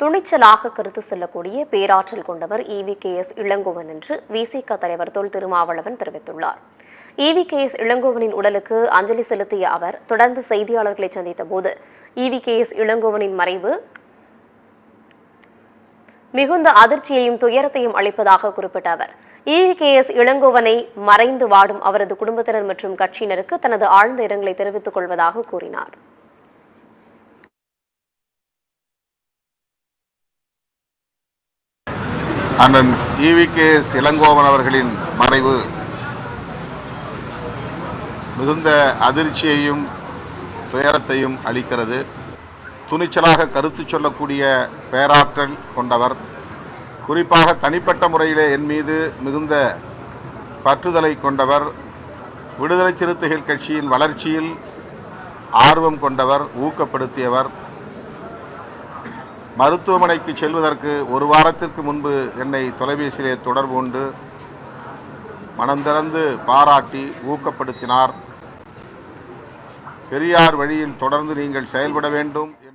துணிச்சலாக கருத்து செல்லக்கூடிய பேராற்றல் கொண்டவர் EVKS இளங்கோவன் என்று விசிக தலைவர் தொல் திருமாவளவன் தெரிவித்துள்ளார். EVKS இளங்கோவனின் உடலுக்கு அஞ்சலி செலுத்திய அவர் தொடர்ந்து செய்தியாளர்களை சந்தித்த போது EVKS இளங்கோவனின் மறைவு மிகுந்த அதிர்ச்சியையும் துயரத்தையும் அளிப்பதாக குறிப்பிட்ட அவர் EVKS இளங்கோவனை மறைந்து வாடும் அவரது குடும்பத்தினர் மற்றும் கட்சியினருக்கு தனது ஆழ்ந்த இரங்கலை தெரிவித்துக் கொள்வதாக கூறினார். அண்ணன் EVKS இளங்கோவன் அவர்களின் மறைவு மிகுந்த அதிர்ச்சியையும் துயரத்தையும் அளிக்கிறது. துணிச்சலாக கருத்து சொல்லக்கூடிய பேராற்றல் கொண்டவர். குறிப்பாக தனிப்பட்ட முறையிலே என் மீது மிகுந்த பற்றுதலை கொண்டவர். விடுதலை சிறுத்தைகள் கட்சியின் வளர்ச்சியில் ஆர்வம் கொண்டவர், ஊக்கப்படுத்தியவர். மருத்துவமனைக்கு செல்வதற்கு ஒரு வாரத்திற்கு முன்பு என்னை தொலைபேசியிலே தொடர்பு கொண்டு மனந்திறந்து பாராட்டி ஊக்கப்படுத்தினார். பெரியார் வழியில் தொடர்ந்து நீங்கள் செயல்பட வேண்டும்.